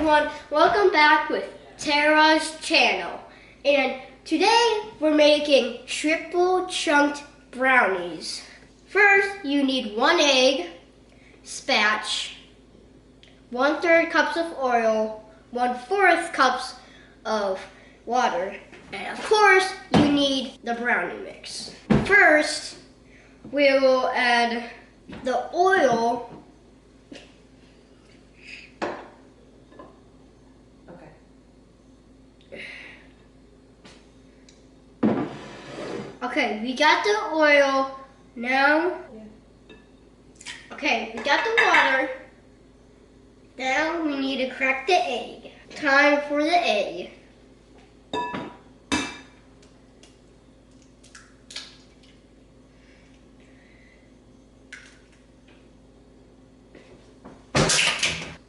everyone, welcome back with Tara's channel. And today we're making Triple Chunk'd Brownies. First, you need 1 egg, spatch, 1/3 cups of oil, 1/4 cups of water, and of course, you need the brownie mix. First, we will add the oil. Okay, we got the oil now. Okay, we got the water. Now we need to crack the egg. Time for the egg.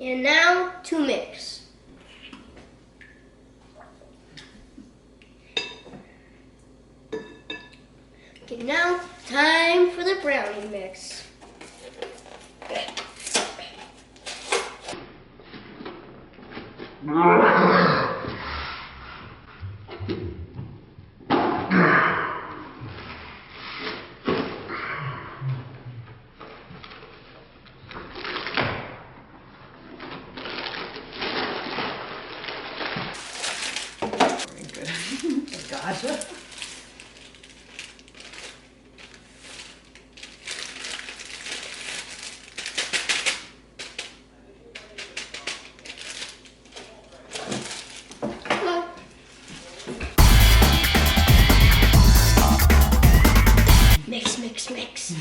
And now to mix. Okay, now time for the brownie mix. Very good. Gotcha. Mix, mix, mix.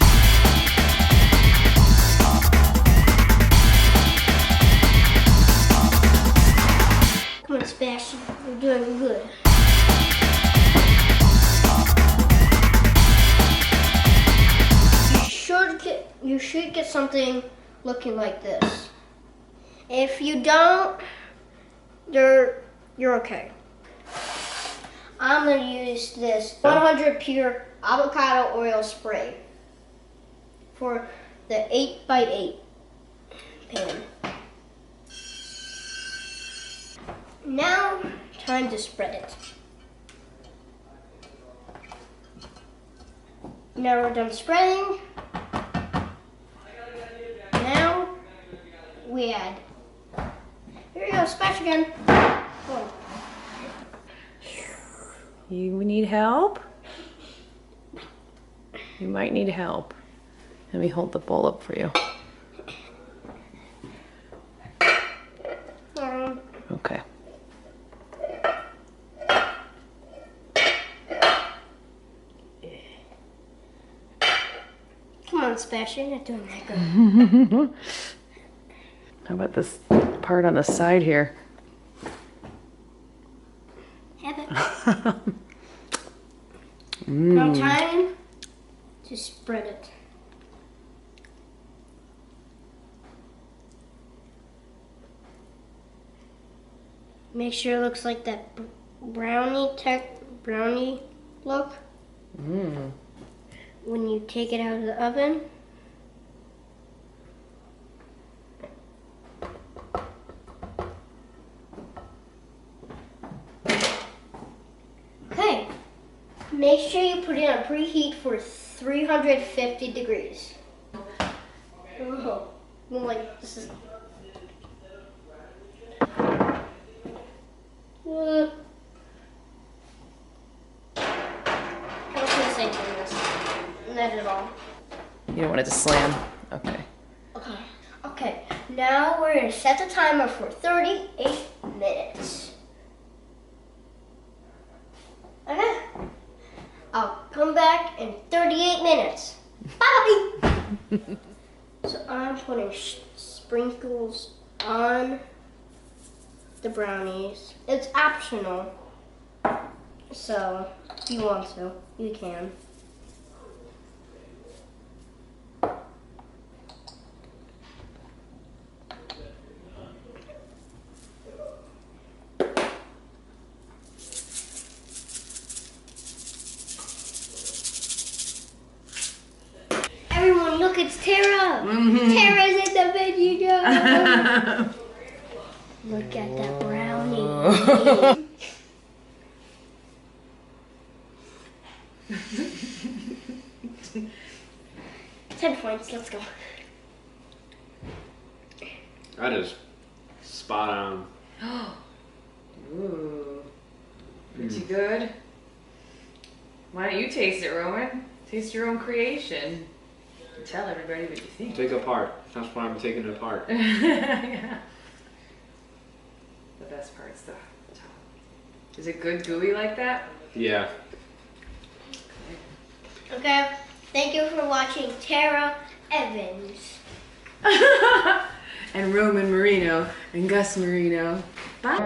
Come on, Sebastian, you're doing good. You should get something looking like this. If you don't, you're okay. I'm gonna use this 100 pure avocado oil spray for the 8x8 pan. Now, time to spread it. Now we're done spreading. Now we add. Here you go, spatch again. Oh. You need help? You might need help. Let me hold the bowl up for you. Okay. Come on, Sebastian, you're not doing that good. How about this part on the side here? Have it. Now time to spread it. Make sure it looks like that brownie look. When you take it out of the oven. Okay, make sure you put it on preheat for 350 degrees. Oh, like this is. I was gonna say turn this. Not at all. You don't want it to slam. Okay. Okay. Now we're gonna set the timer for 38 minutes. Okay. I'll come back in 38 minutes. Bye. So I'm putting sprinkles on the brownies. It's optional. So if you want to, you can. Everyone, look, it's Tara. Tara's in the video. Look at that brownie. 10 points, let's go. That is spot on. Ooh. Pretty good. Why don't you taste it, Roman? Taste your own creation. Tell everybody what you think. Take it apart. That's why I'm taking it apart. Yeah. The best part's the top. Is it good gooey like that? Yeah. Okay, thank you for watching Tara Evans. And Roman Marino and Gus Marino. Bye.